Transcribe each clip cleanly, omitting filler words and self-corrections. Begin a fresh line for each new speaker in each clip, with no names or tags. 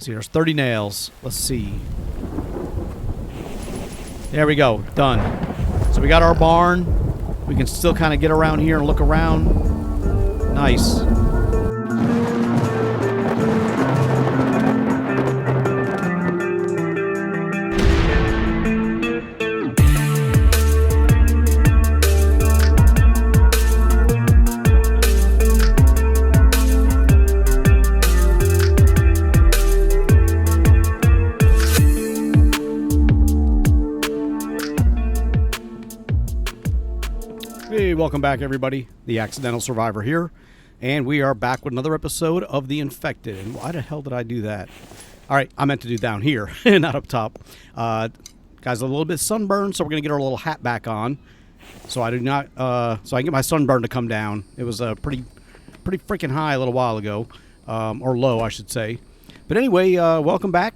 see, there's 30 nails. Let's see. There we go. Done. So we got our barn. We can still kind of get around here and look around. Nice. Hey, welcome back, everybody. The Accidental Survivor here, and we are back with another episode of The Infected. And why the hell did I do that? All right, I meant to do down here, not up top. Guys, a little bit sunburned, so we're gonna get our little hat back on, so I do not, so I can get my sunburn to come down. It was pretty freaking high a little while ago, or low, I should say. But anyway, welcome back.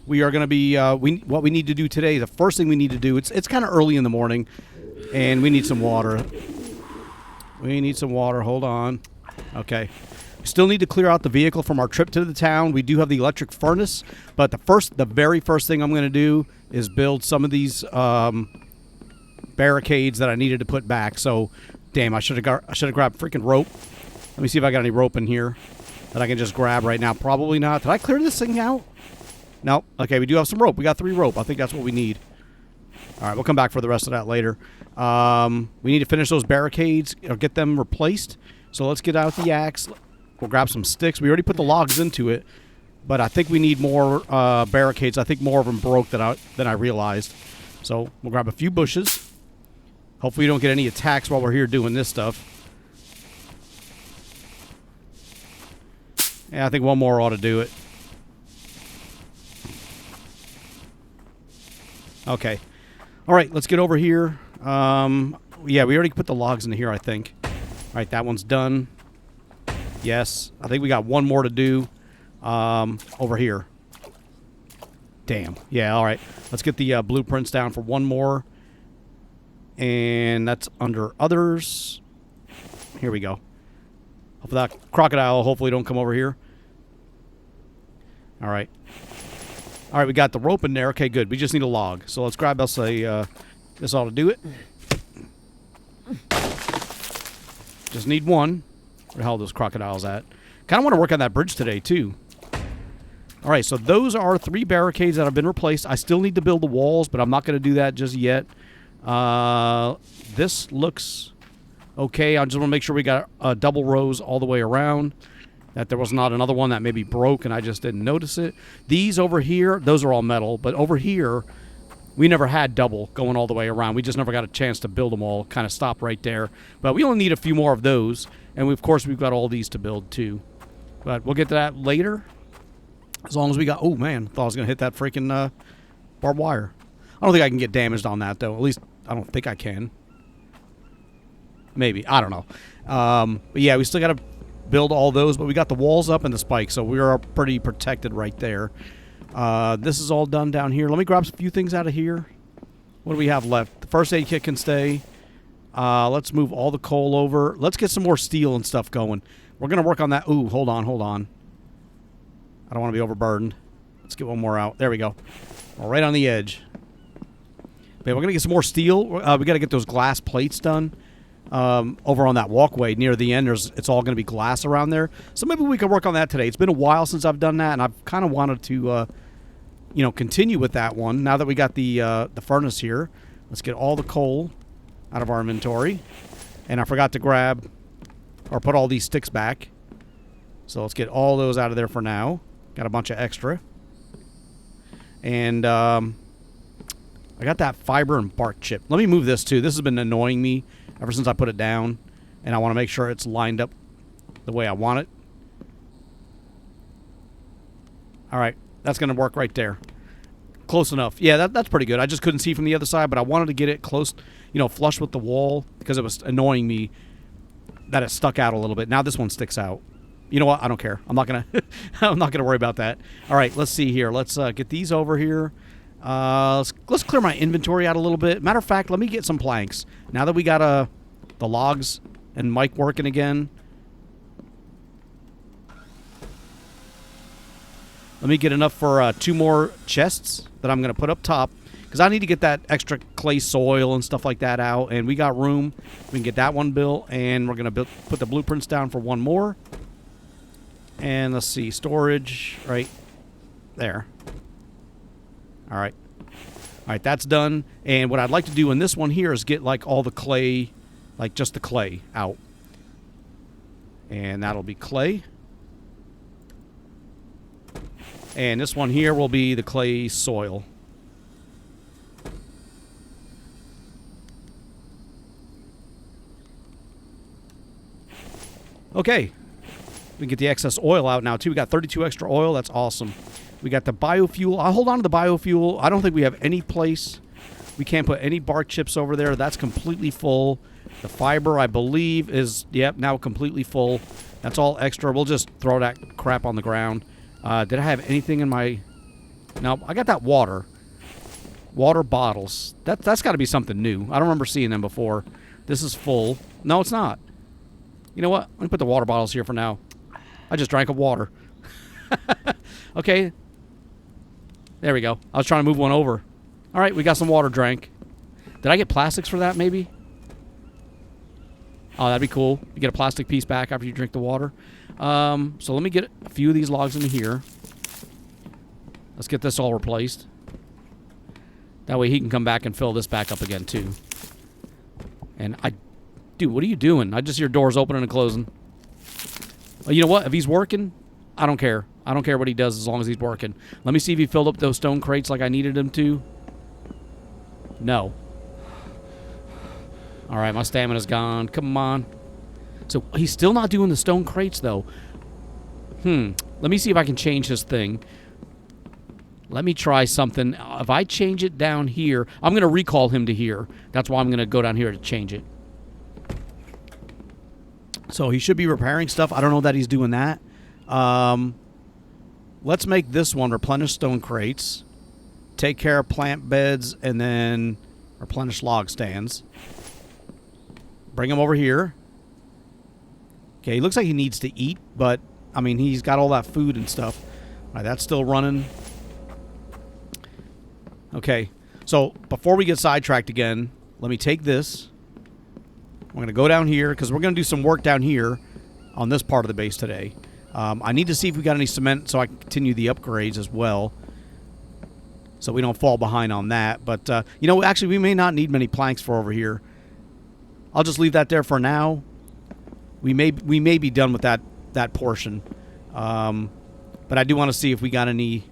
We are gonna be what we need to do today. The first thing we need to do. It's kind of early in the morning. And we need some water. We need some water. Hold on. Okay. We still need to clear out the vehicle from our trip to the town. We do have the electric furnace, but the very first thing I'm going to do is build some of these barricades that I needed to put back. So, damn, I should have grabbed freaking rope. Let me see if I got any rope in here that I can just grab right now. Probably not. Did I clear this thing out? No. Okay, we do have some rope. We got 3 rope. I think that's what we need. All right, we'll come back for the rest of that later. We need to finish those barricades or get them replaced. So let's get out the axe. We'll grab some sticks. We already put the logs into it, but I think we need more barricades. I think more of them broke than I realized. So we'll grab a few bushes. Hopefully we don't get any attacks while we're here doing this stuff. Yeah, I think one more ought to do it. Okay. All right, let's get over here. Yeah, we already put the logs in here, I think. All right, that one's done. Yes, I think we got one more to do over here. Damn. Yeah, all right. Let's get the blueprints down for one more. And that's under others. Here we go. Hopefully that crocodile hopefully don't come over here. All right. All right, we got the rope in there. Okay, good. We just need a log. So let's grab us a, this ought to do it. Just need one. Where the hell are those crocodiles at? Kind of want to work on that bridge today, too. All right, so those are 3 barricades that have been replaced. I still need to build the walls, but I'm not going to do that just yet. This looks okay. I just want to make sure we got double rows all the way around. That there was not another one that maybe broke and I just didn't notice it. These over here, those are all metal. But over here, we never had double going all the way around. We just never got a chance to build them all. Kind of stop right there. But we only need a few more of those. And of course, we've got all these to build too. But we'll get to that later. As long as we got... Oh, man. I thought I was going to hit that freaking barbed wire. I don't think I can get damaged on that, though. At least, I don't think I can. Maybe. I don't know. But yeah, we still got to build all those, but we got the walls up and the spikes, so we are pretty protected right there. This is all done down here. Let me grab a few things out of here. What do we have left? The first aid kit can stay. Let's move all the coal over. Let's get some more steel and stuff going. We're going to work on that. Ooh, hold on. I don't want to be overburdened. Let's get one more out. There we go. All right on the edge. But we're going to get some more steel. We got to get those glass plates done. Over on that walkway near the end, it's all going to be glass around there. So maybe we can work on that today. It's been a while since I've done that, and I've kind of wanted to, continue with that one. Now that we got the furnace here, let's get all the coal out of our inventory. And I forgot to grab or put all these sticks back. So let's get all those out of there for now. Got a bunch of extra. And I got that fiber and bark chip. Let me move this too. This has been annoying me ever since I put it down, and I want to make sure it's lined up the way I want it. All right, that's going to work right there. Close enough. Yeah, that's pretty good. I just couldn't see from the other side, but I wanted to get it close, flush with the wall because it was annoying me that it stuck out a little bit. Now this one sticks out. You know what? I don't care. I'm not gonna worry about that. All right, let's see here. Let's get these over here. Let's clear my inventory out a little bit. Matter of fact, let me get some planks. Now that we got the logs and Mike working again. Let me get enough for 2 more chests that I'm going to put up top. Because I need to get that extra clay soil and stuff like that out. And we got room. We can get that one built. And we're going to put the blueprints down for 1 more. And let's see. Storage right there. All right. All right, that's done. And what I'd like to do in this one here is get like all the clay, like just the clay out. And that'll be clay. And this one here will be the clay soil. Okay. We can get the excess oil out now, too. We got 32 extra oil. That's awesome. We got the biofuel. I'll hold on to the biofuel. I don't think we have any place. We can't put any bark chips over there. That's completely full. The fiber, I believe, is, yep, now completely full. That's all extra. We'll just throw that crap on the ground. Did I have anything in my... No, I got that water. Water bottles. That's got to be something new. I don't remember seeing them before. This is full. No, it's not. You know what? Let me put the water bottles here for now. I just drank of water. Okay. There we go. I was trying to move one over. All right, we got some water drank. Did I get plastics for that, maybe? Oh, that'd be cool. You get a plastic piece back after you drink the water. So let me get a few of these logs into here. Let's get this all replaced. That way he can come back and fill this back up again, too. And Dude, what are you doing? I just hear doors opening and closing. Well, you know what? If he's working, I don't care. I don't care what he does as long as he's working. Let me see if he filled up those stone crates like I needed him to. No. All right, my stamina's gone. Come on. So he's still not doing the stone crates, though. Let me see if I can change his thing. Let me try something. If I change it down here, I'm going to recall him to here. That's why I'm going to go down here to change it. So he should be repairing stuff. I don't know that he's doing that. Let's make this one replenish stone crates, take care of plant beds, and then replenish log stands. Bring him over here. Okay, he looks like he needs to eat, but, I mean, he's got all that food and stuff. All right, that's still running. Okay, so before we get sidetracked again, let me take this. I'm going to go down here, because we're going to do some work down here on this part of the base today. I need to see if we got any cement so I can continue the upgrades as well, so we don't fall behind on that. But, you know, actually, we may not need many planks for over here. I'll just leave that there for now. We may be done with that portion. But I do want to see if we got any...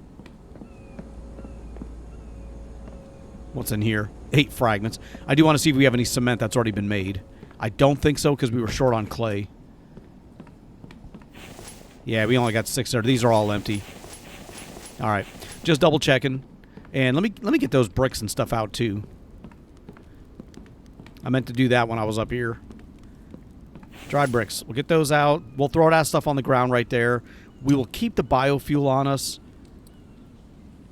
What's in here? 8 fragments. I do want to see if we have any cement that's already been made. I don't think so because we were short on clay. Yeah, we only got 6 there. These are all empty. All right. Just double checking. And let me get those bricks and stuff out too. I meant to do that when I was up here. Dried bricks. We'll get those out. We'll throw that stuff on the ground right there. We will keep the biofuel on us.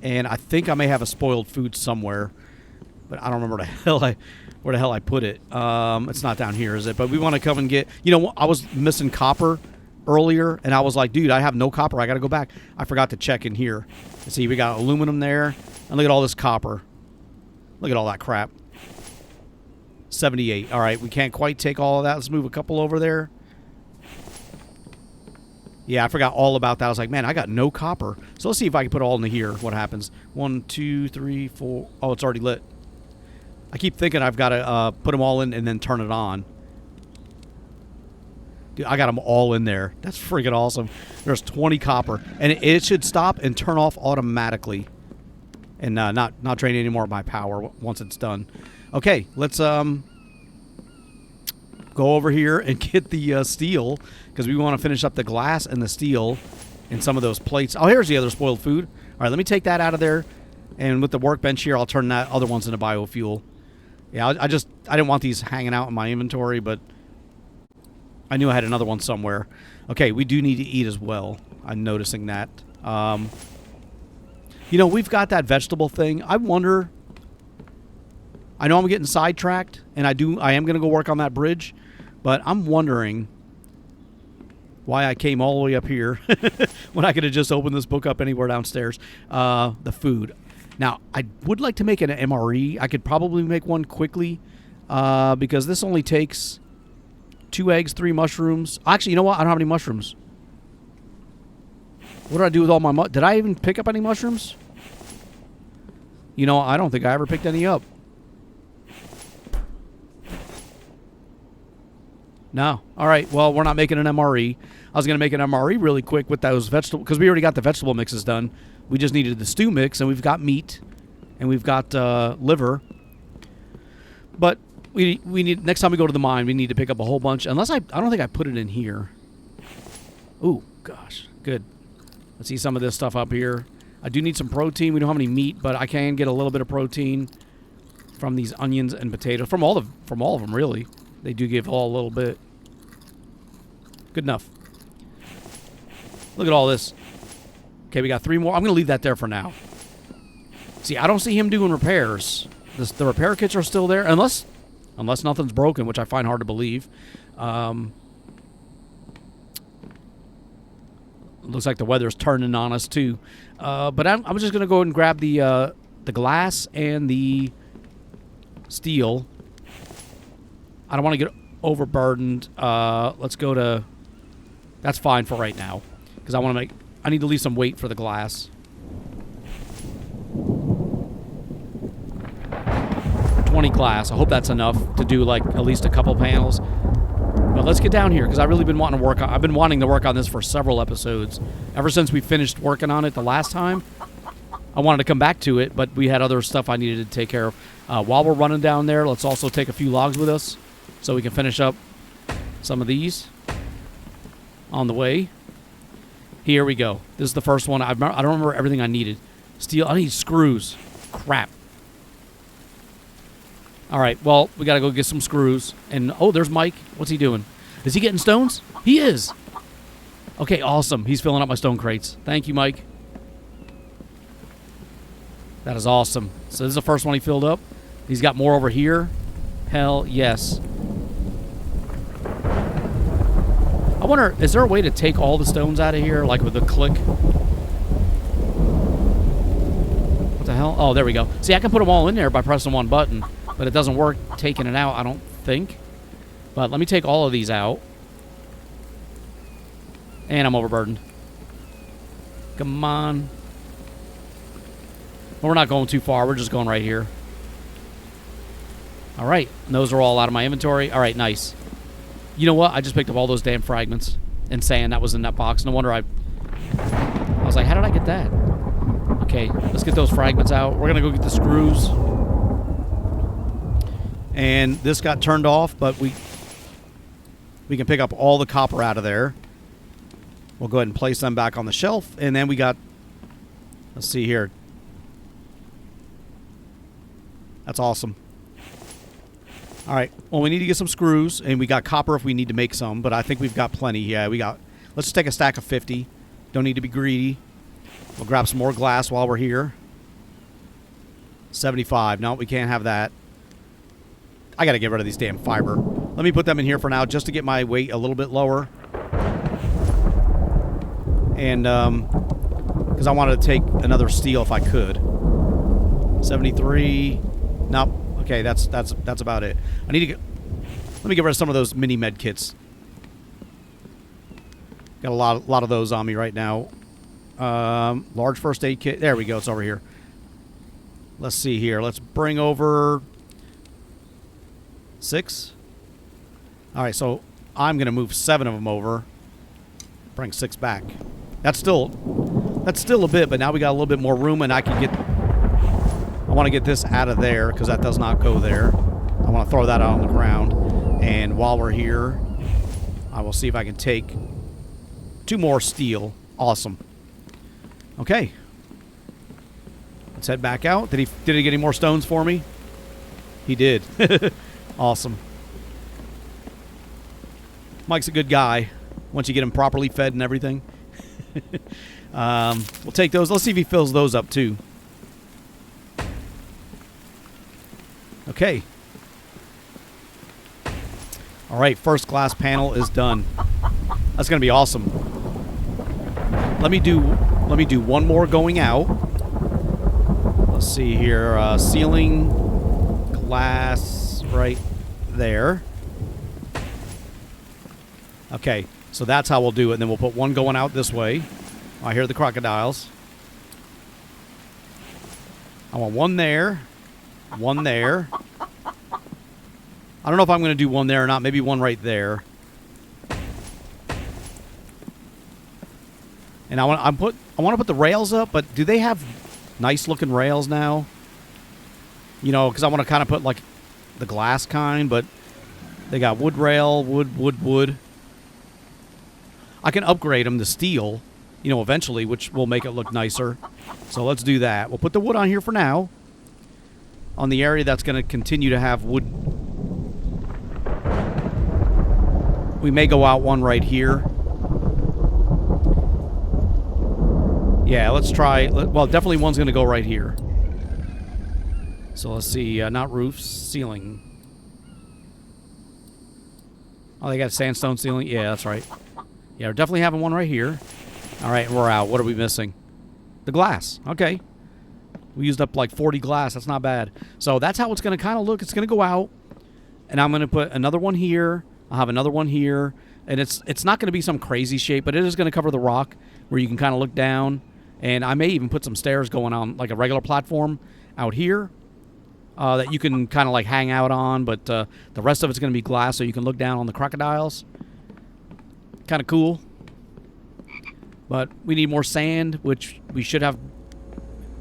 And I think I may have a spoiled food somewhere. But I don't remember where the hell I put it. It's not down here, is it? But we want to come and get... You know, I was missing copper earlier, and I was like, dude, I have no copper. I got to go back. I forgot to check in here. See, we got aluminum there. And look at all this copper. Look at all that crap. 78. All right, we can't quite take all of that. Let's move a couple over there. Yeah, I forgot all about that. I was like, man, I got no copper. So let's see if I can put it all into here. What happens? 1, 2, 3, 4. Oh, it's already lit. I keep thinking I've got to put them all in and then turn it on. Dude, I got them all in there. That's freaking awesome. There's 20 copper. And it should stop and turn off automatically. And not drain any more of my power once it's done. Okay, let's go over here and get the steel. Because we want to finish up the glass and the steel in some of those plates. Oh, here's the other spoiled food. All right, let me take that out of there. And with the workbench here, I'll turn that other ones into biofuel. Yeah, I didn't want these hanging out in my inventory, but I knew I had another one somewhere. Okay, we do need to eat as well. I'm noticing that. You know, we've got that vegetable thing. I wonder... I know I'm getting sidetracked, and I am going to go work on that bridge, but I'm wondering why I came all the way up here when I could have just opened this book up anywhere downstairs. The food. Now, I would like to make an MRE. I could probably make one quickly because this only takes 2 eggs, 3 mushrooms. Actually, you know what? I don't have any mushrooms. What did I do with all my did I even pick up any mushrooms? You know, I don't think I ever picked any up. No. All right. Well, we're not making an MRE. I was going to make an MRE really quick with those vegetables because we already got the vegetable mixes done. We just needed the stew mix, and we've got meat, and we've got liver. But we need next time we go to the mine, we need to pick up a whole bunch. Unless I don't think I put it in here. Ooh, gosh, good. Let's see some of this stuff up here. I do need some protein. We don't have any meat, but I can get a little bit of protein from these onions and potatoes. From all of them, really. They do give all a little bit. Good enough. Look at all this. Okay, we got 3 more. I'm going to leave that there for now. See, I don't see him doing repairs. The repair kits are still there, unless nothing's broken, which I find hard to believe. Looks like the weather's turning on us too. But I'm just going to go ahead and grab the glass and the steel. I don't want to get overburdened. Let's go to... That's fine for right now. Because I need to leave some weight for the glass. 20 glass. I hope that's enough to do like at least a couple panels. But let's get down here because I've really been wanting to work on... I've been wanting to work on this for several episodes. Ever since we finished working on it the last time. I wanted to come back to it, but we had other stuff I needed to take care of. While we're running down there, let's also take a few logs with us so we can finish up some of these on the way. Here we go. This is the first one. I don't remember everything I needed. Steel. I need screws. Crap. All right. Well, we got to go get some screws. And, oh, there's Mike. What's he doing? Is he getting stones? He is. Okay, awesome. He's filling up my stone crates. Thank you, Mike. That is awesome. So this is the first one he filled up. He's got more over here. Hell yes. I wonder, is there a way to take all the stones out of here, like with a click? What the hell? Oh, there we go. See, I can put them all in there by pressing one button, but it doesn't work taking it out, I don't think. But let me take all of these out. And I'm overburdened. Come on. Well, we're not going too far. We're just going right here. All right. And those are all out of my inventory. All right, nice. You know what? I just picked up all those damn fragments and sand that was in that box. No wonder I was like, how did I get that? Okay, let's get those fragments out. We're going to go get the screws. And this got turned off, but we can pick up all the copper out of there. We'll go ahead and place them back on the shelf. And then we got, let's see here. That's awesome. All right. Well, we need to get some screws, and we got copper if we need to make some, but I think we've got plenty. Yeah, we got... Let's just take a stack of 50. Don't need to be greedy. We'll grab some more glass while we're here. 75. No, we can't have that. I got to get rid of these damn fiber. Let me put them in here for now just to get my weight a little bit lower. And, because I wanted to take another steel if I could. 73. Nope. Okay, that's about it. I need to get... Let me get rid of some of those mini med kits. Got a lot of those on me right now. Large first aid kit. There we go. It's over here. Let's see here. Let's bring over 6. All right, so I'm going to move 7 of them over. Bring 6 back. That's still a bit, but now we got a little bit more room, and I can get... I want to get this out of there because that does not go there. I want to throw that out on the ground. And while we're here, I will see if I can take 2 more steel. Awesome. Okay. Let's head back out. Did he get any more stones for me? He did. Awesome. Mike's a good guy once you get him properly fed and everything. We'll take those. Let's see if he fills those up too. Okay. All right, first glass panel is done. That's gonna be awesome. Let me do one more going out. Let's see here. Ceiling glass right there. Okay, so that's how we'll do it. And then we'll put one going out this way. I hear the crocodiles. I want one there. One there. I don't know if I'm going to do one there or not. Maybe one right there. And I want to put the rails up, but do they have nice looking rails now? You know, because I want to kind of put like the glass kind, but they got wood rail, wood. I can upgrade them to steel, you know, eventually, which will make it look nicer. So let's do that. We'll put the wood on here for now. On the area that's going to continue to have wood. We may go out one right here. Yeah, let's try. Well, definitely one's going to go right here. So let's see. Not roofs, ceiling. Oh, they got sandstone ceiling? Yeah, that's right. Yeah, we're definitely having one right here. All right, we're out. What are we missing? The glass. Okay. We used up like 40 glass. That's not bad. So that's how it's going to kind of look. It's going to go out. And I'm going to put another one here. I'll have another one here. And it's not going to be some crazy shape, but it is going to cover the rock where you can kind of look down. And I may even put some stairs going on, like a regular platform out here that you can kind of like hang out on. But the rest of it's going to be glass so you can look down on the crocodiles. Kind of cool. But we need more sand, which we should have.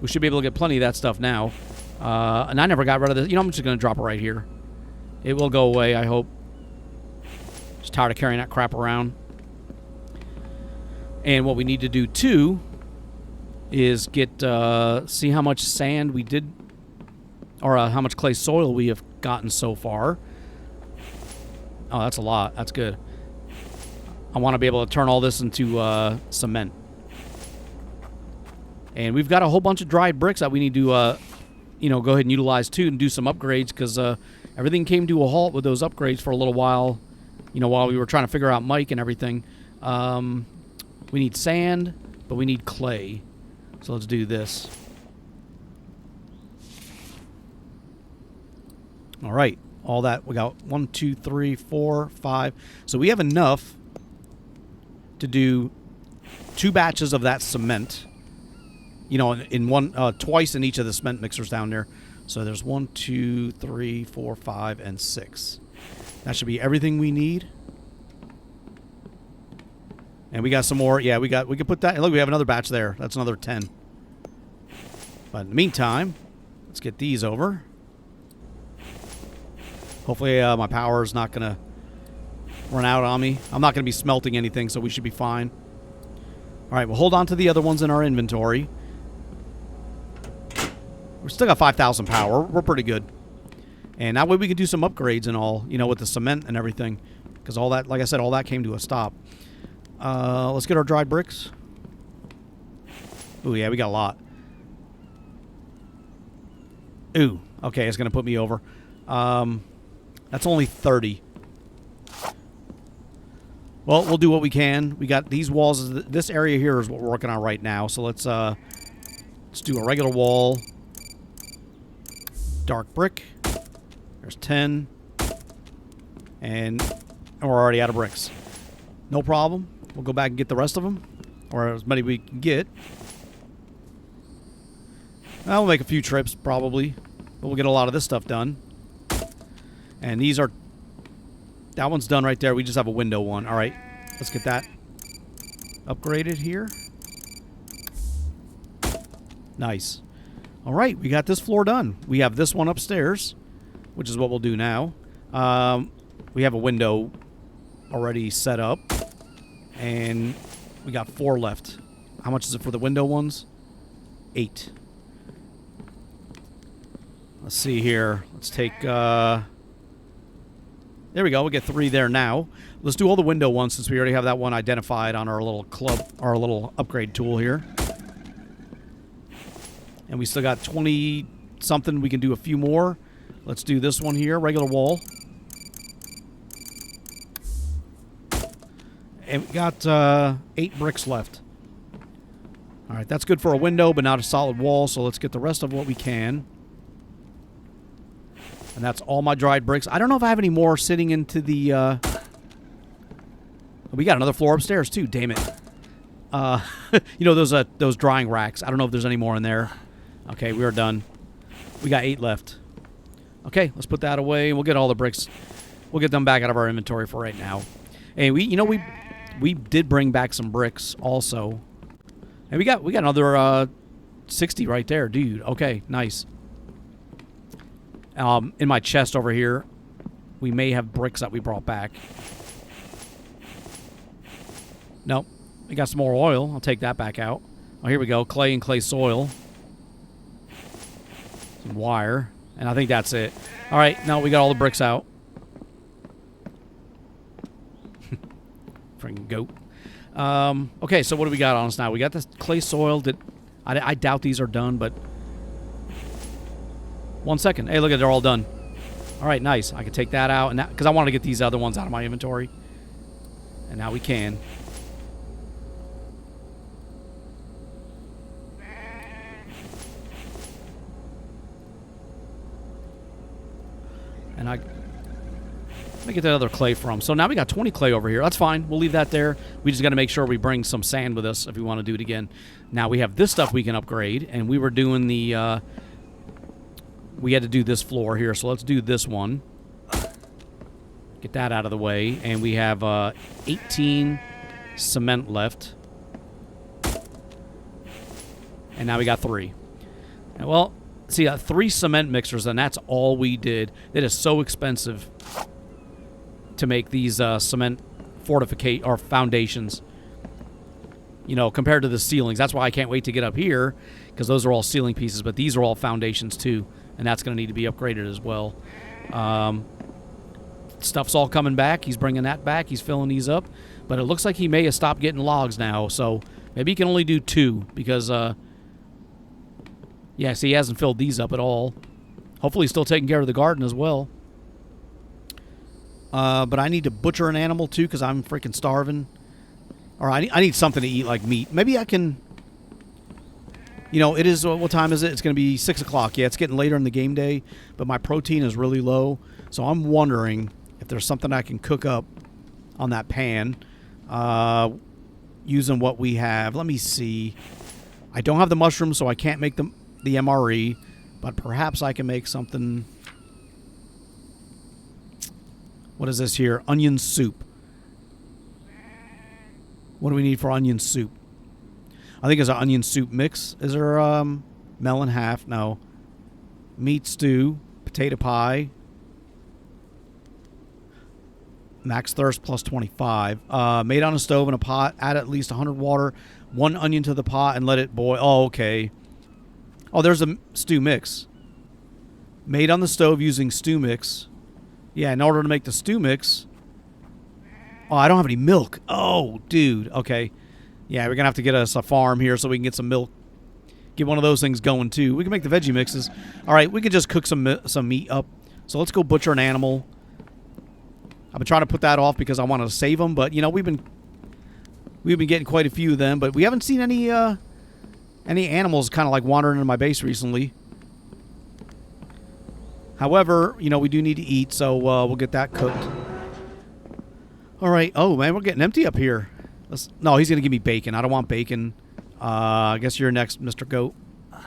We should be able to get plenty of that stuff now. And I never got rid of this. You know, I'm just going to drop it right here. It will go away, I hope. Just tired of carrying that crap around. And what we need to do, too, is get see how much sand we did, or how much clay soil we have gotten so far. Oh, that's a lot. That's good. I want to be able to turn all this into cement. And we've got a whole bunch of dried bricks that we need to, you know, go ahead and utilize, too, and do some upgrades, because everything came to a halt with those upgrades for a little while, you know, while we were trying to figure out Mike and everything. We need sand, but we need clay. So let's do this. All right. All that. We got 1, 2, 3, 4, 5. So we have enough to do 2 batches of that cement. You know, in one, twice in each of the cement mixers down there. So there's 1, 2, 3, 4, 5, and 6. That should be everything we need. And we got some more. Yeah, we could put that. Look, we have another batch there. That's another 10. But in the meantime, let's get these over. Hopefully my power is not going to run out on me. I'm not going to be smelting anything, so we should be fine. All right, we'll hold on to the other ones in our inventory. We still got 5,000 power. We're pretty good. And that way we can do some upgrades and all, you know, with the cement and everything. Because all that, like I said, all that came to a stop. Let's get our dried bricks. Ooh, yeah, we got a lot. Ooh, okay, it's going to put me over. That's only 30. Well, we'll do what we can. We got these walls. This area here is what we're working on right now. So let's do a regular wall. Dark brick. There's 10. And we're already out of bricks. No problem. We'll go back and get the rest of them. Or as many we can get. Well, we'll make a few trips, probably. But we'll get a lot of this stuff done. And these are... That one's done right there. We just have a window one. All right. Let's get that upgraded here. Nice. All right. We got this floor done. We have this one upstairs, which is what we'll do now. We have a window already set up. And we got 4 left. How much is it for the window ones? 8. Let's see here. Let's take... There we go. We'll get 3 there now. Let's do all the window ones since we already have that one identified on our little club, our little upgrade tool here. And we still got 20 something. We can do a few more. Let's do this one here. Regular wall. and we got 8 bricks left. All right, that's good for a window, but not a solid wall, so let's get the rest of what we can. And that's all my dried bricks. I don't know if I have any more sitting into the... We got another floor upstairs, too. Damn it. You know, those drying racks. I don't know if there's any more in there. Okay, we are done. We got 8 left. Okay, let's put that away. We'll get all the bricks. We'll get them back out of our inventory for right now. And we did bring back some bricks also. And we got another 60 right there, dude. Okay, nice. In my chest over here, we may have bricks that we brought back. Nope. We got some more oil. I'll take that back out. Oh, here we go. Clay and clay soil. Some wire. And I think that's it. All right. Now we got all the bricks out. Freaking goat. Okay, so what do we got on us now? We got this clay soil. I doubt these are done, but... 1 second. Hey, look at it. They're all done. All right, nice. I can take that out. And because I want to get these other ones out of my inventory. And now we can. And let me get that other clay from. So now we got 20 clay over here. That's fine. We'll leave that there. We just got to make sure we bring some sand with us if we want to do it again. Now we have this stuff we can upgrade. And we were doing the... we had to do this floor here. So let's do this one. Get that out of the way. And we have 18 cement left. And now we got 3. And well... See, 3 cement mixers, and that's all we did. It is so expensive to make these cement or foundations. You know, compared to the ceilings. That's why I can't wait to get up here, because those are all ceiling pieces, but these are all foundations too, and that's going to need to be upgraded as well. Stuff's all coming back. He's bringing that back. He's filling these up, but it looks like he may have stopped getting logs now, so maybe he can only do 2, because... yeah, see, he hasn't filled these up at all. Hopefully he's still taking care of the garden as well. But I need to butcher an animal, too, because I'm freaking starving. Or I need something to eat, like meat. Maybe I can... You know, it is... What time is it? It's going to be 6 o'clock. Yeah, it's getting later in the game day, but my protein is really low. So I'm wondering if there's something I can cook up on that pan using what we have. Let me see. I don't have the mushrooms, so I can't make them... the MRE, but perhaps I can make something. What is this here? Onion soup. What do we need for onion soup? I think it's an onion soup mix. Is there melon half? No. Meat stew, potato pie. Max thirst plus 25. Made on a stove in a pot. Add at least 100 water. 1 onion to the pot and let it boil. Oh, okay. Oh, there's a stew mix. Made on the stove using stew mix. Yeah, in order to make the stew mix... Oh, I don't have any milk. Oh, dude. Okay. Yeah, we're going to have to get us a farm here so we can get some milk. Get one of those things going, too. We can make the veggie mixes. All right, we can just cook some meat up. So let's go butcher an animal. I've been trying to put that off because I wanted to save them. But, you know, we've been getting quite a few of them. But we haven't seen any animals kind of like wandering into my base recently. However, you know, we do need to eat, so we'll get that cooked. All right. Oh, man, we're getting empty up here. No, he's going to give me bacon. I don't want bacon. I guess you're next, Mr. Goat. So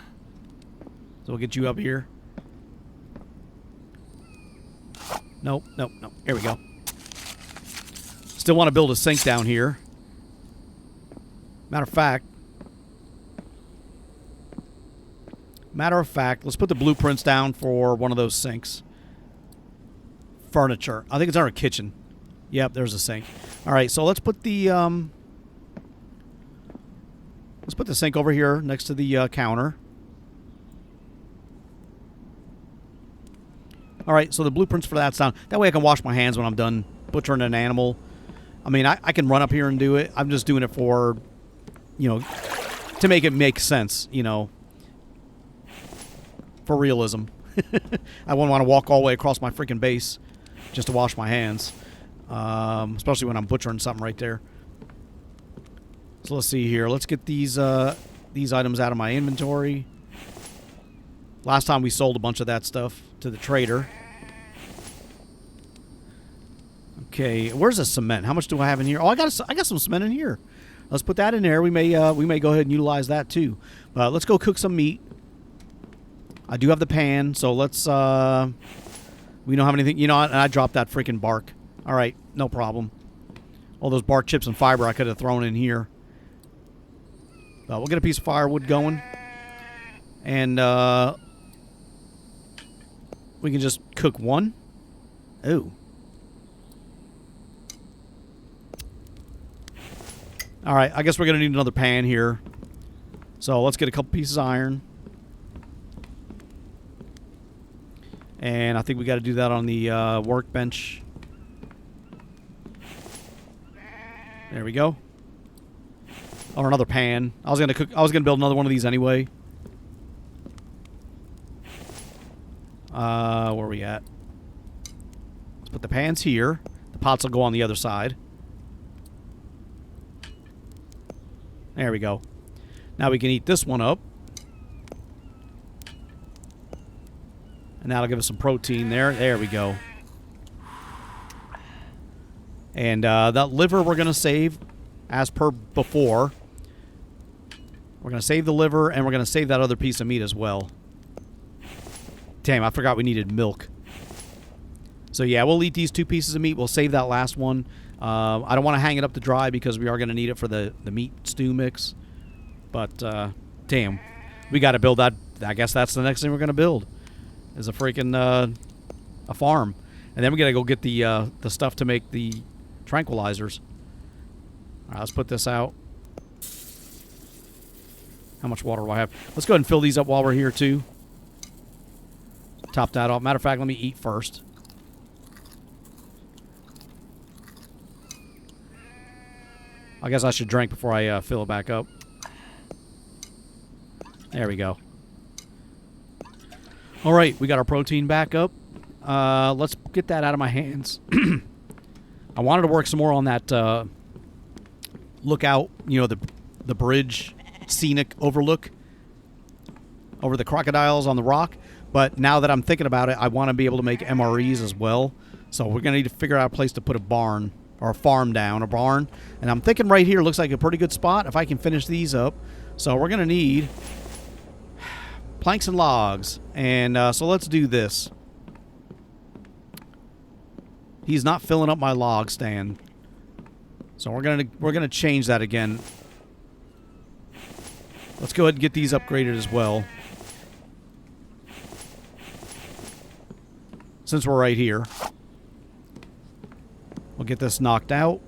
we'll get you up here. Nope, nope, nope. Here we go. Still want to build a sink down here. Matter of fact, let's put the blueprints down for one of those sinks. Furniture. I think it's our kitchen. Yep, there's a sink. All right, so let's put the sink over here next to the counter. All right, so the blueprints for that's down. That way I can wash my hands when I'm done butchering an animal. I mean, I can run up here and do it. I'm just doing it for, you know, to make it make sense, you know. For realism. I wouldn't want to walk all the way across my freaking base just to wash my hands. Especially when I'm butchering something right there. So let's see here. Let's get these items out of my inventory. Last time we sold a bunch of that stuff to the trader. Okay, where's the cement? How much do I have in here? Oh, I got some cement in here. Let's put that in there. We may go ahead and utilize that too. But let's go cook some meat. I do have the pan, so let's. We don't have anything. You know, and I dropped that freaking bark. All right, no problem. All those bark chips and fiber I could have thrown in here. But we'll get a piece of firewood going, and we can just cook one. Ooh. All right, I guess we're going to need another pan here. So let's get a couple pieces of iron. And I think we got to do that on the workbench. There we go. Or another pan. I was gonna build another one of these anyway. Where are we at? Let's put the pans here. The pots will go on the other side. There we go. Now we can heat this one up. And that'll give us some protein there. There we go. And that liver we're going to save as per before. We're going to save the liver, and we're going to save that other piece of meat as well. Damn, I forgot we needed milk. So yeah, we'll eat these 2 pieces of meat. We'll save that last one. I don't want to hang it up to dry because we are going to need it for the meat stew mix. But, damn, we got to build that. I guess that's the next thing we're going to build is a freaking a farm. And then we got to go get the stuff to make the tranquilizers. All right, let's put this out. How much water do I have? Let's go ahead and fill these up while we're here, too. Top that off. Matter of fact, let me eat first. I guess I should drink before I fill it back up. There we go. All right, we got our protein back up. Let's get that out of my hands. I wanted to work some more on that lookout, you know, the bridge, scenic overlook over the crocodiles on the rock. But now that I'm thinking about it, I want to be able to make MREs as well. So we're going to need to figure out a place to put a barn or a farm down, a barn. And I'm thinking right here looks like a pretty good spot if I can finish these up. So we're going to need planks and logs. And so let's do this. He's not filling up my log stand. So we're gonna change that again. Let's go ahead and get these upgraded as well. Since we're right here. We'll get this knocked out.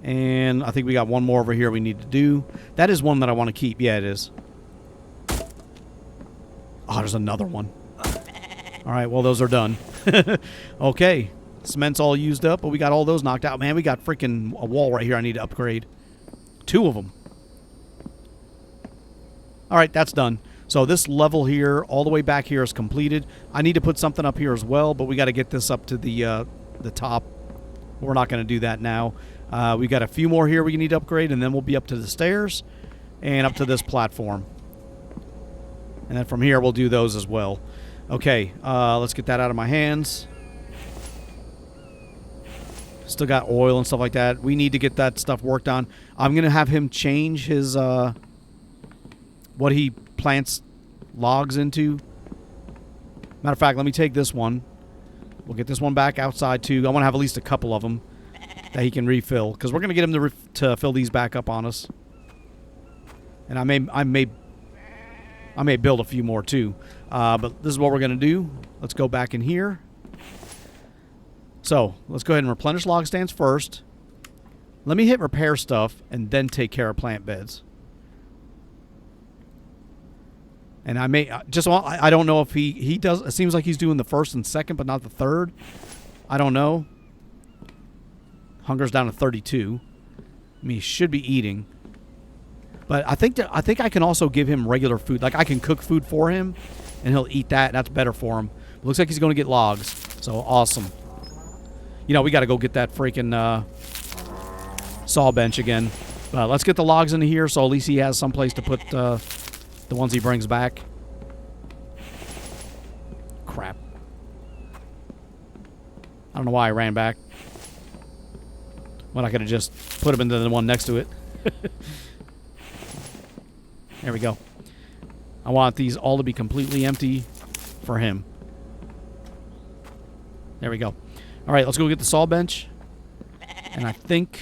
And I think we got one more over here we need to do. That is one that I want to keep. Yeah, it is. Oh, there's another one. Alright, well, those are done. Okay. Cement's all used up, but we got all those knocked out. Man, we got freaking a wall right here I need to upgrade. 2 of them. Alright, that's done. So this level here, all the way back here, is completed. I need to put something up here as well, but we got to get this up to the top. We're not going to do that now. We got a few more here we need to upgrade, and then we'll be up to the stairs and up to this platform. And then from here, we'll do those as well. Okay, let's get that out of my hands. Still got oil and stuff like that. We need to get that stuff worked on. I'm going to have him change his, what he plants logs into. Matter of fact, let me take this one. We'll get this one back outside, too. I want to have at least a couple of them that he can refill. Because we're going to get him to fill these back up on us. And I may build a few more, too. But this is what we're going to do. Let's go back in here. So, let's go ahead and replenish log stands first. Let me hit repair stuff and then take care of plant beds. And I may just I don't know if he does. It seems like he's doing the first and second, but not the third. I don't know. Hunger's down to 32. I mean, he should be eating. But I think I can also give him regular food. Like I can cook food for him, and he'll eat that. That's better for him. Looks like he's going to get logs. So awesome. You know, we got to go get that freaking saw bench again. Let's get the logs into here so at least he has some place to put the ones he brings back. Crap. I don't know why I ran back. When I could have just put them into the one next to it. There we go. I want these all to be completely empty for him. There we go. All right, let's go get the saw bench. And I think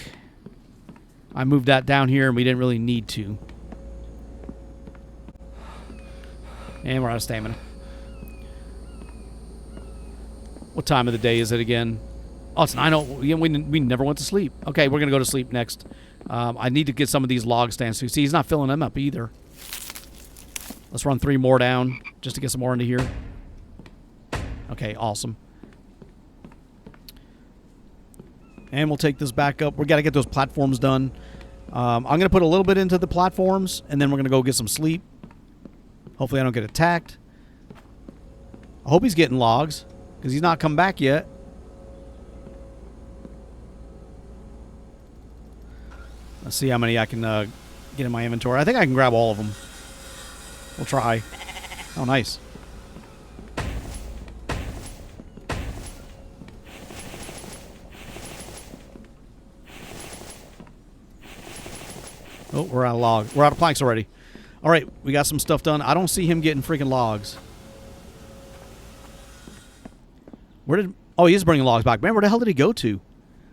I moved that down here and we didn't really need to. And we're out of stamina. What time of the day is it again? Oh, it's 9:00. We never went to sleep. Okay, we're going to go to sleep next. I need to get some of these log stands too. See, he's not filling them up either. Let's run 3 more down just to get some more into here. Okay, awesome. And we'll take this back up. We got to get those platforms done. I'm going to put a little bit into the platforms, and then we're going to go get some sleep. Hopefully I don't get attacked. I hope he's getting logs, because he's not come back yet. Let's see how many I can get in my inventory. I think I can grab all of them. We'll try. Oh, nice. Oh, we're out of logs. We're out of planks already. All right, we got some stuff done. I don't see him getting freaking logs. Where did... Oh, he is bringing logs back. Man, where the hell did he go to?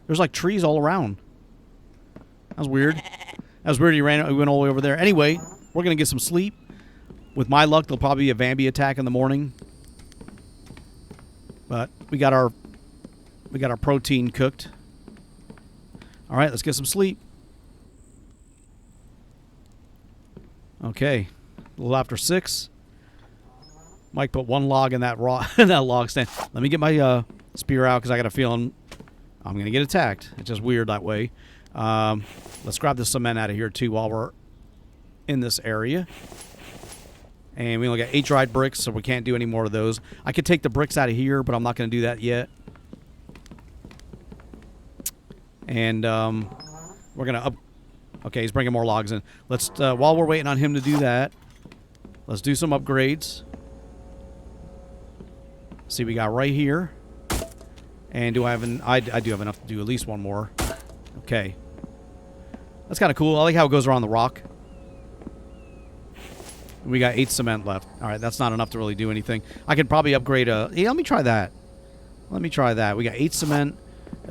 There's like trees all around. That was weird. That was weird. He went all the way over there. Anyway, we're going to get some sleep. With my luck, there'll probably be a Vambi attack in the morning. But we got our protein cooked. All right, let's get some sleep. Okay, a little after 6. Mike put 1 log in that log stand. Let me get my spear out because I got a feeling I'm going to get attacked. It's just weird that way. Let's grab the cement out of here too while we're in this area. And we only got 8 dried bricks, so we can't do any more of those. I could take the bricks out of here, but I'm not going to do that yet. And we're going to Okay, he's bringing more logs in. Let's, while we're waiting on him to do that, let's do some upgrades. See, we got right here. And do I have I do have enough to do at least 1 more. Okay. That's kind of cool. I like how it goes around the rock. We got 8 cement left. All right, that's not enough to really do anything. I could probably upgrade a... Yeah, let me try that. Let me try that. We got 8 cement.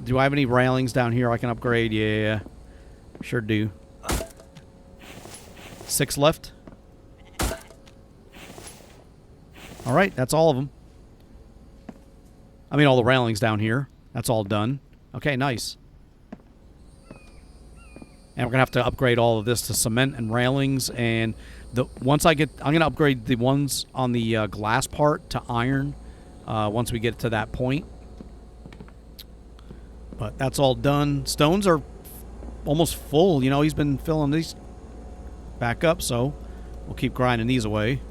Do I have any railings down here I can upgrade? Yeah. Sure do. 6 left. All right, that's all of them. I mean, all the railings down here. That's all done. Okay, nice. And we're gonna have to upgrade all of this to cement and railings. And I'm gonna upgrade the ones on the glass part to iron once we get to that point. But that's all done. Stones are almost full. You know, he's been filling these back up, so we'll keep grinding these away.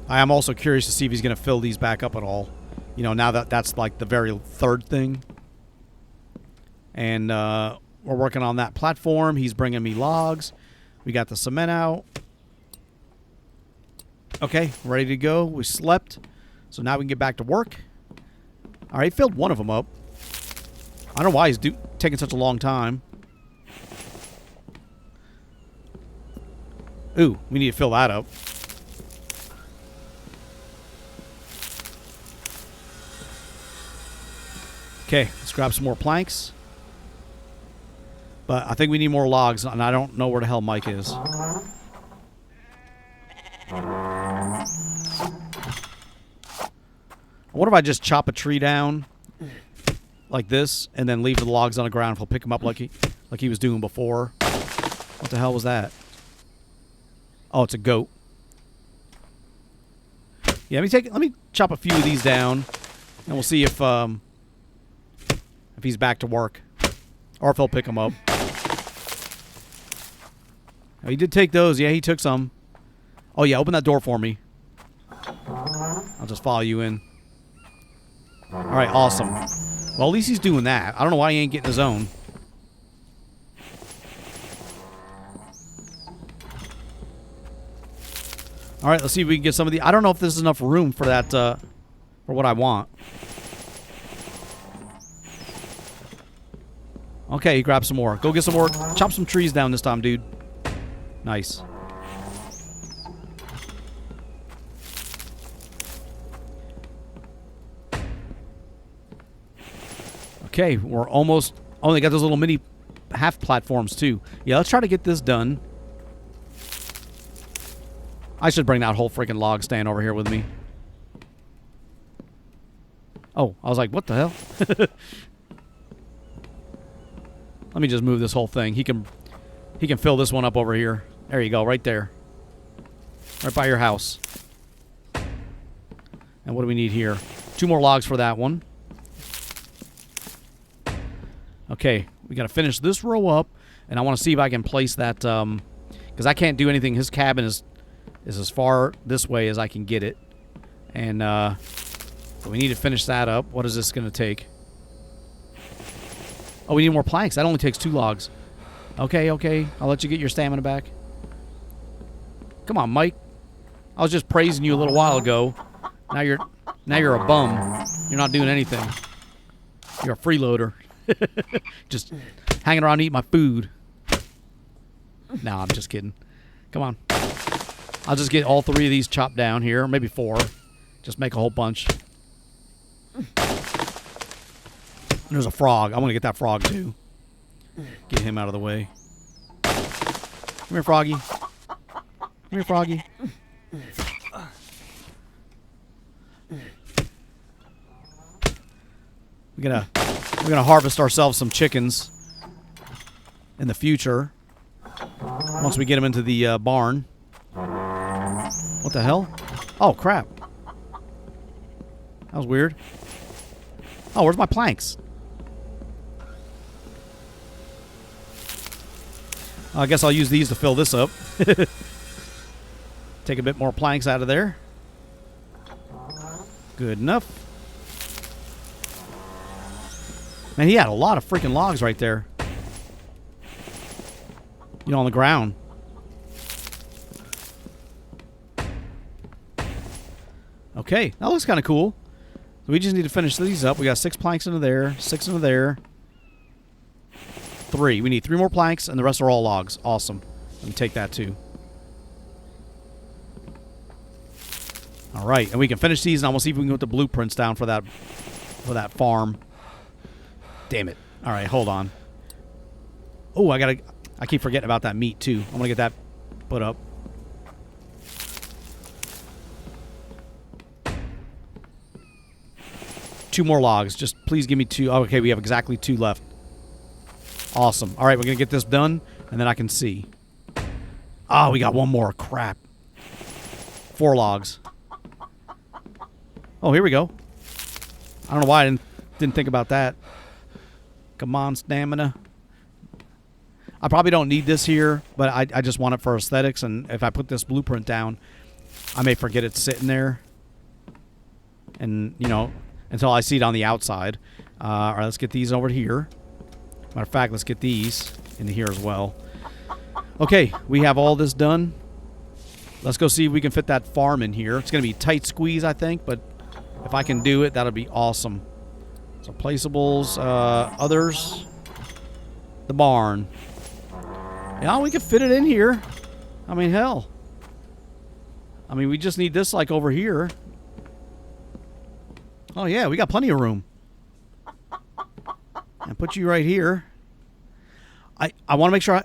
I am also curious to see if he's going to fill these back up at all. You know, now that that's like the very 3rd thing. And we're working on that platform. He's bringing me logs. We got the cement out. Okay, ready to go. We slept. So now we can get back to work. All right, filled one of them up. I don't know why he's taking such a long time. Ooh, we need to fill that up. Okay, let's grab some more planks. But I think we need more logs, and I don't know where the hell Mike is. What if I just chop a tree down like this, and then leave the logs on the ground? If he'll pick them up like he was doing before. What the hell was that? Oh, it's a goat. Yeah, let me chop a few of these down, and we'll see if he's back to work, or if he'll pick them up. Oh, he did take those. Yeah, he took some. Oh yeah, open that door for me. I'll just follow you in. All right, awesome. Well, at least he's doing that. I don't know why he ain't getting his own. All right, let's see if we can get some of the... I don't know if this is enough room for that, for what I want. Okay, grab some more. Go get some more. Chop some trees down this time, dude. Nice. Okay, we're almost... Oh, they got those little mini half platforms, too. Yeah, let's try to get this done. I should bring that whole freaking log stand over here with me. Oh, I was like, what the hell? Let me just move this whole thing. He can fill this one up over here. There you go, right there. Right by your house. And what do we need here? 2 more logs for that one. Okay, we got to finish this row up, and I want to see if I can place that, because I can't do anything. His cabin is as far this way as I can get it, and so we need to finish that up. What is this going to take? Oh, we need more planks. That only takes 2 logs. Okay, okay, I'll let you get your stamina back. Come on, Mike. I was just praising you a little while ago. Now you're a bum. You're not doing anything. You're a freeloader. Just hanging around eating my food. No, I'm just kidding. Come on. I'll just get all 3 of these chopped down here. Maybe 4. Just make a whole bunch. There's a frog. I want to get that frog too. Get him out of the way. Come here, Froggy. Come here, Froggy. We're gonna harvest ourselves some chickens in the future. Once we get them into the barn. What the hell? Oh, crap. That was weird. Oh, where's my planks? I guess I'll use these to fill this up. Take a bit more planks out of there. Good enough. Man, he had a lot of freaking logs right there. You know, on the ground. Okay, that looks kind of cool. So we just need to finish these up. We got 6 planks into there, 6 into there. 3. We need 3 more planks, and the rest are all logs. Awesome. Let me take that too. All right, and we can finish these, and I'm gonna see if we can get the blueprints down for that farm. Damn it! All right, hold on. Oh, I keep forgetting about that meat too. I'm gonna get that put up. Two more logs. Just please give me 2. Oh, okay, we have exactly 2 left. Awesome. All right, we're going to get this done, and then I can see. Oh, we got 1 more. Crap. 4 logs. Oh, here we go. I don't know why I didn't think about that. Come on, stamina. I probably don't need this here, but I just want it for aesthetics, and if I put this blueprint down, I may forget it's sitting there. And, you know, until I see it on the outside. All right, let's get these over here. Matter of fact, let's get these into here as well. Okay, we have all this done. Let's go see if we can fit that farm in here. It's going to be a tight squeeze, I think, but if I can do it, that'll be awesome. So placeables, others, the barn. Yeah, we could fit it in here. I mean, hell. I mean, we just need this like over here. Oh yeah, we got plenty of room. And put you right here. I want to make sure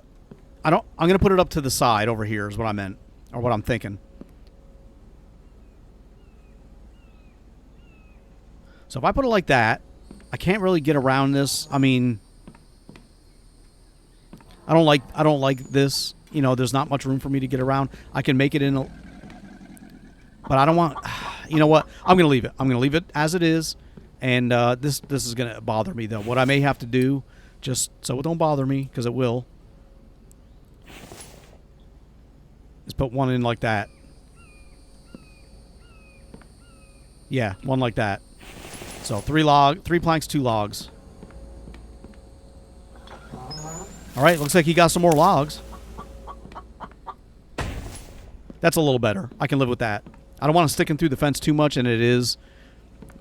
I'm going to put it up to the side over here is what I meant. Or what I'm thinking. So if I put it like that, I can't really get around this. I mean, I don't like this. You know, there's not much room for me to get around. I can make it in a... But I don't want... You know what? I'm going to leave it. I'm going to leave it as it is. And this is going to bother me, though. What I may have to do, just so it don't bother me, because it will, is put one in like that. Yeah, one like that. So 3 planks, 2 logs. All right, looks like he got some more logs. That's a little better. I can live with that. I don't want to stick in through the fence too much, and it is.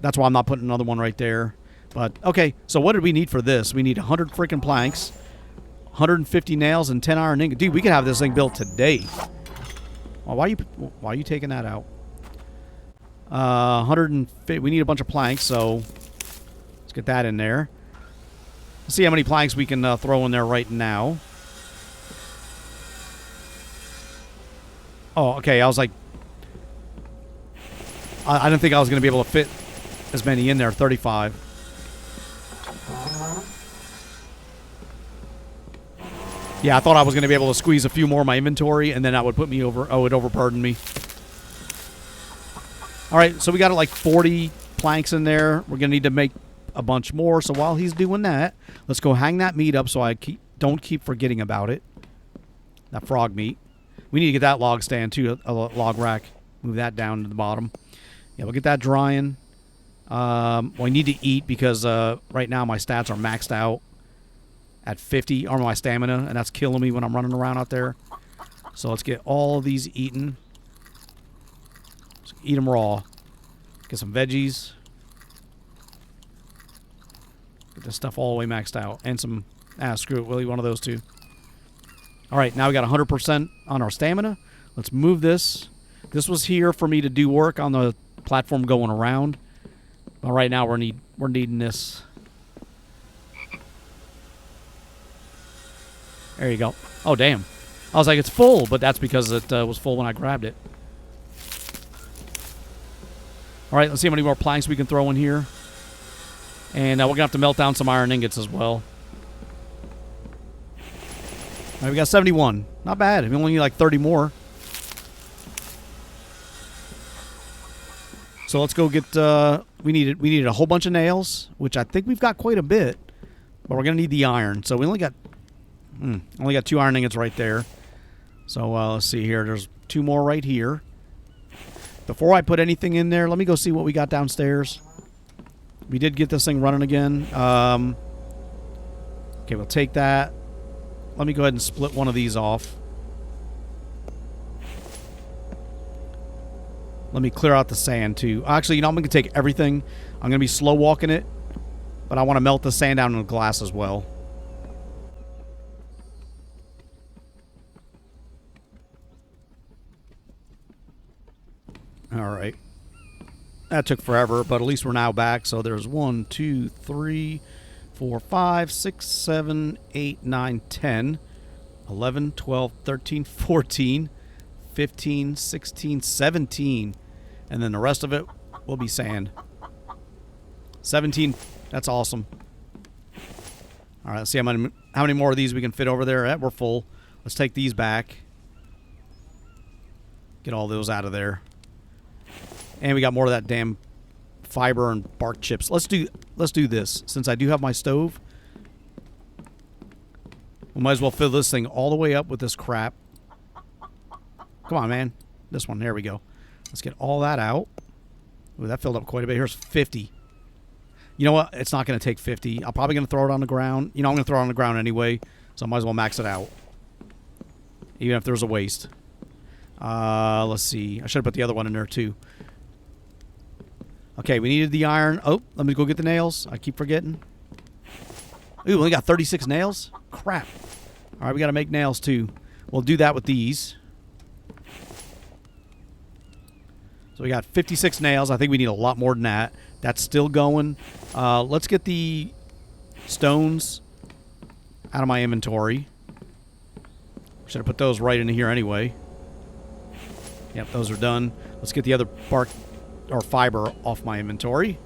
That's why I'm not putting another one right there. But, okay, so what did we need for this? We need 100 freaking planks, 150 nails, and 10 iron ingots. Dude, we could have this thing built today. Well, why are you taking that out? 150. We need a bunch of planks, so let's get that in there. Let's see how many planks we can throw in there right now. Oh, okay. I was like, I didn't think I was going to be able to fit as many in there. 35. Yeah, I thought I was going to be able to squeeze a few more of my inventory, and then that would put me over. Oh, it overburdened me. All right, so we got like 40 planks in there. We're going to need to make a bunch more. So while he's doing that, let's go hang that meat up so I don't keep forgetting about it. That frog meat. We need to get that log stand too, a log rack. Move that down to the bottom. Yeah, we'll get that drying. Well, I need to eat because right now my stats are maxed out at 50, or my stamina, and that's killing me when I'm running around out there. So let's get all of these eaten. Let's eat them raw. Get some veggies. Get this stuff all the way maxed out. And some, screw it, we'll eat one of those too. All right, now we got 100% on our stamina. Let's move this. This was here for me to do work on the platform going around. But right now we're needing this. There you go. Oh, damn. I was like, it's full, but that's because it was full when I grabbed it. All right, let's see how many more planks we can throw in here. And we're going to have to melt down some iron ingots as well. All right, we got 71. Not bad. We only need like 30 more. So let's go get, we needed a whole bunch of nails, which I think we've got quite a bit. But we're going to need the iron. So we only got 2 iron ingots right there. So let's see here. There's 2 more right here. Before I put anything in there, let me go see what we got downstairs. We did get this thing running again. Okay, we'll take that. Let me go ahead and split one of these off. Let me clear out the sand, too. Actually, you know, I'm going to take everything. I'm going to be slow walking it. But I want to melt the sand down in the glass as well. All right. That took forever, but at least we're now back. So there's 1, 2, 3, 4, 5, 6, 7, 8, 9, 10, 11, 12, 13, 14, 15, 16, 17. And then the rest of it will be sand. 17. That's awesome. All right, let's see how many more of these we can fit over there. We're full. Let's take these back. Get all those out of there. And we got more of that damn fiber and bark chips. Let's do this. Since I do have my stove, we might as well fill this thing all the way up with this crap. Come on, man. This one. There we go. Let's get all that out. Ooh, that filled up quite a bit. Here's 50. You know what? It's not going to take 50. I'm probably going to throw it on the ground. You know, I'm going to throw it on the ground anyway, so I might as well max it out. Even if there's a waste. Let's see. I should have put the other one in there, too. Okay, we needed the iron. Oh, let me go get the nails. I keep forgetting. Ooh, we only got 36 nails? Crap. All right, we got to make nails, too. We'll do that with these. So we got 56 nails. I think we need a lot more than that. That's still going. Let's get the stones out of my inventory. Should have put those right into here anyway. Yep, those are done. Let's get the other bark or fiber off my inventory.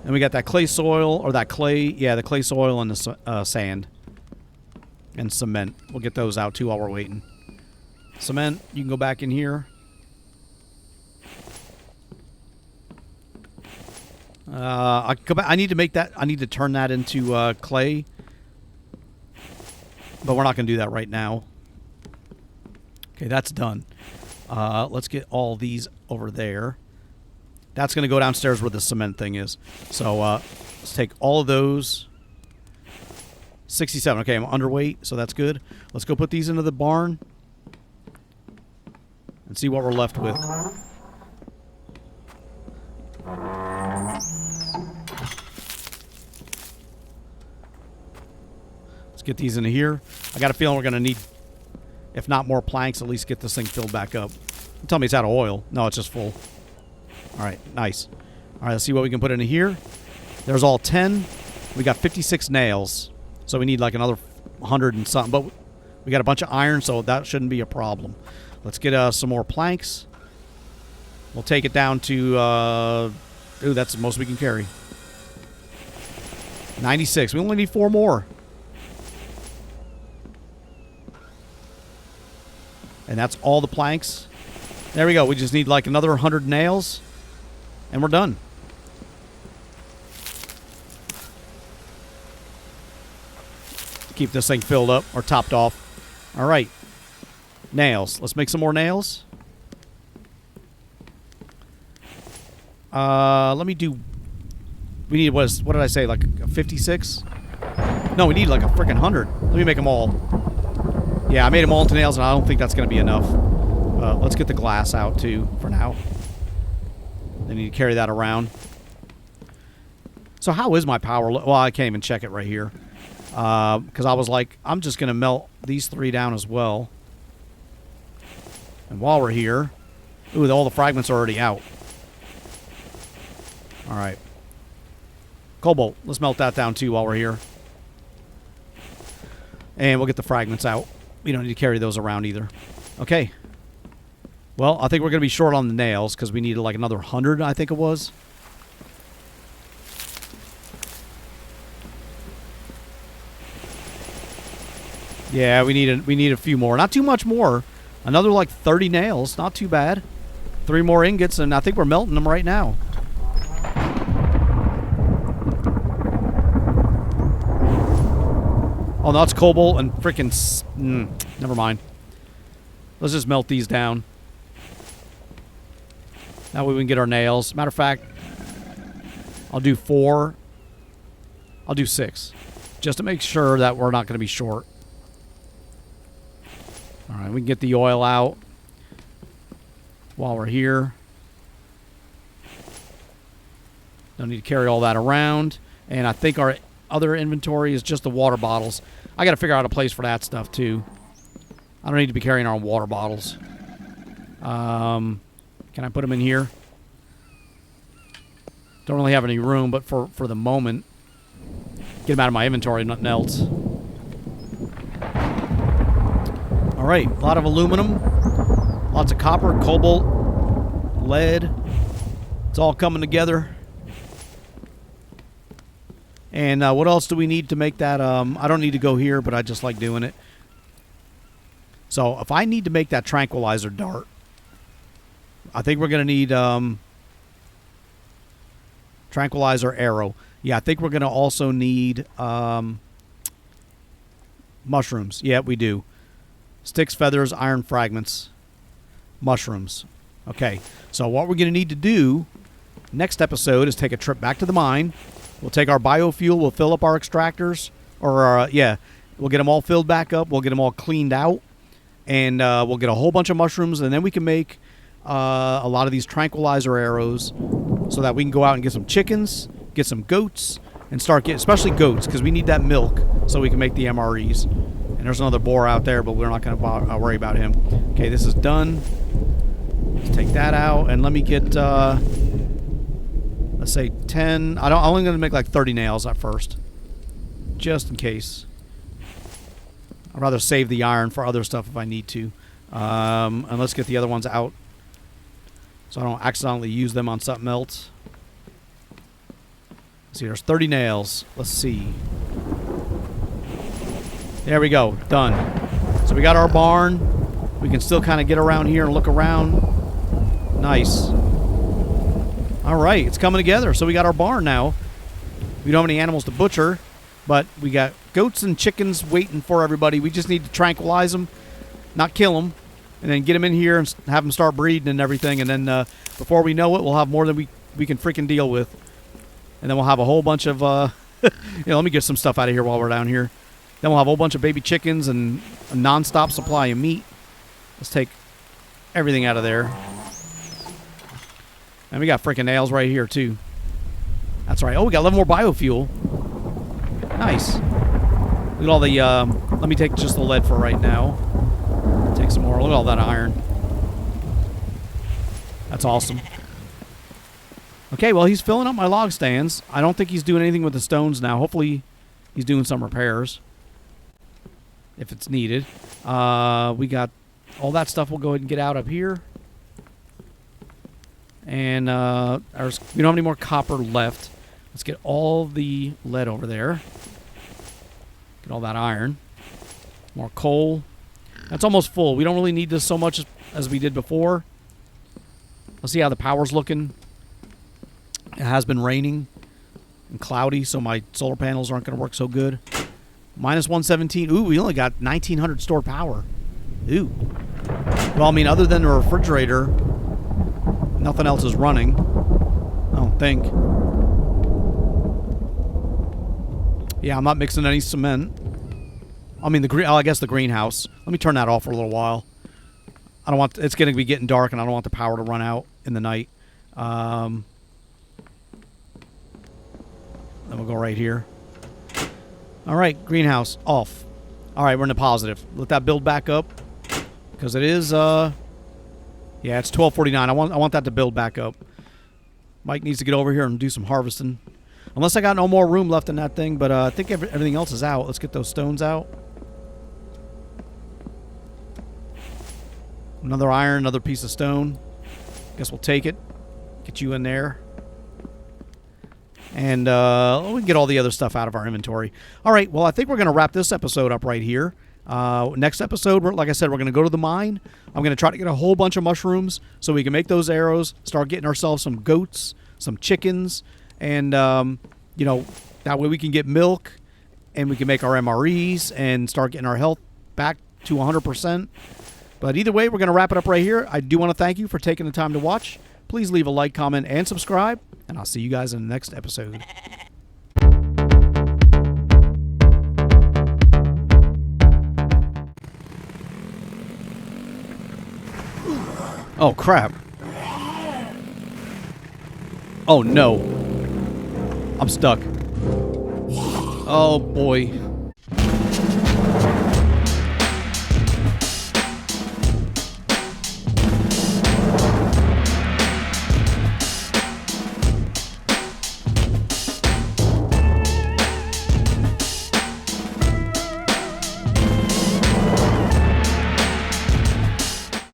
And we got that clay soil, or that clay, yeah, the clay soil and the sand. And cement. We'll get those out too while we're waiting. Cement, you can go back in here. I need to make that, I need to turn that into clay. But we're not going to do that right now. Okay, that's done. Let's get all these over there. That's going to go downstairs where the cement thing is. So let's take all of those. 67. Okay, I'm underweight, so that's good. Let's go put these into the barn. and see what we're left with. Let's get these into here. I got a feeling we're going to need, if not more planks, at least get this thing filled back up. Don't tell me it's out of oil. No, it's just full. All right, nice. All right, let's see what we can put into here. There's all 10. We got 56 nails, so we need like another 100 and something. But we got a bunch of iron, so that shouldn't be a problem. Let's get some more planks. We'll take it down to... ooh, that's the most we can carry. 96. We only need 4 more. And that's all the planks. There we go. We just need like another 100 nails, and we're done. Keep this thing filled up or topped off. All right. Nails. Let's make some more nails. Let me do... We need, what did I say, like a 56? No, we need like a freaking 100. Let me make them all. Yeah, I made them all into nails, and I don't think that's going to be enough. Let's get the glass out, too, for now. I need to carry that around. So how is my power? Well, I can't even check it right here. Because I was like, I'm just going to melt these 3 down as well. And while we're here... Ooh, all the fragments are already out. All right. Cobalt. Let's melt that down, too, while we're here. And we'll get the fragments out. We don't need to carry those around either. Okay. Well, I think we're going to be short on the nails because we needed like another 100, I think it was. Yeah, we need a few more. Not too much more. Another like 30 nails. Not too bad. 3 more ingots, and I think we're melting them right now. Oh, no, it's cobalt and freaking... never mind. Let's just melt these down. That way we can get our nails. Matter of fact, I'll do 4. I'll do 6. Just to make sure that we're not going to be short. All right, we can get the oil out while we're here. Don't need to carry all that around. And I think our other inventory is just the water bottles. I got to figure out a place for that stuff, too. I don't need to be carrying our water bottles. Can I put them in here? Don't really have any room, but for the moment, get them out of my inventory, nothing else. All right, a lot of aluminum, lots of copper, cobalt, lead. It's all coming together. And what else do we need to make that? I don't need to go here, but I just like doing it. So if I need to make that tranquilizer dart, I think we're going to need tranquilizer arrow. Yeah, I think we're going to also need mushrooms. Yeah, we do. Sticks, feathers, iron fragments, mushrooms. Okay, so what we're going to need to do next episode is take a trip back to the mine. We'll take our biofuel. We'll fill up our extractors. Or, yeah, we'll get them all filled back up. We'll get them all cleaned out. And we'll get a whole bunch of mushrooms. And then we can make a lot of these tranquilizer arrows so that we can go out and get some chickens, get some goats, and start getting, especially goats, because we need that milk so we can make the MREs. And there's another boar out there, but we're not going to worry about him. Okay, this is done. Let's take that out. And let me get... let's say 10. I'm only going to make like 30 nails at first, just in case. I'd rather save the iron for other stuff if I need to. And let's get the other ones out so I don't accidentally use them on something else. Let's see, there's 30 nails. Let's see. There we go. Done. So we got our barn. We can still kind of get around here and look around. Nice. All right, it's coming together. So we got our barn now. We don't have any animals to butcher, but we got goats and chickens waiting for everybody. We just need to tranquilize them, not kill them, and then get them in here and have them start breeding and everything. And then before we know it, we'll have more than we can freaking deal with. And then we'll have a whole bunch of, let me get some stuff out of here while we're down here. Then we'll have a whole bunch of baby chickens and a non-stop supply of meat. Let's take everything out of there. And we got freaking nails right here, too. That's right. Oh, we got 11 more biofuel. Nice. Look at all the, let me take just the lead for right now. Take some more. Look at all that iron. That's awesome. Okay, well, he's filling up my log stands. I don't think he's doing anything with the stones now. Hopefully, he's doing some repairs. If it's needed. We got all that stuff we'll go ahead and get out up here. And we don't have any more copper left. Let's get all the lead over there. Get all that iron. More coal. That's almost full. We don't really need this so much as we did before. Let's see how the power's looking. It has been raining and cloudy, so my solar panels aren't going to work so good. Minus 117. Ooh, we only got 1,900 stored power. Ooh. Well, I mean, other than the refrigerator, nothing else is running. I don't think. Yeah, I'm not mixing any cement. I mean, I guess the greenhouse. Let me turn that off for a little while. I don't want... It's going to be getting dark, and I don't want the power to run out in the night. Then we'll go right here. All right, greenhouse off. All right, we're in the positive. Let that build back up, because it is. Yeah, it's 12:49. I want that to build back up. Mike needs to get over here and do some harvesting. Unless I got no more room left in that thing, but I think everything else is out. Let's get those stones out. Another iron, another piece of stone. Guess we'll take it. Get you in there. And we can get all the other stuff out of our inventory. All right, well, I think we're going to wrap this episode up right here. Next episode, like I said, we're going to go to the mine. I'm going to try to get a whole bunch of mushrooms so we can make those arrows, start getting ourselves some goats, some chickens, and, you know, that way we can get milk and we can make our MREs and start getting our health back to 100%. But either way, we're going to wrap it up right here. I do want to thank you for taking the time to watch. Please leave a like, comment, and subscribe. And I'll see you guys in the next episode. Oh, crap. Oh, no. I'm stuck. Oh, boy.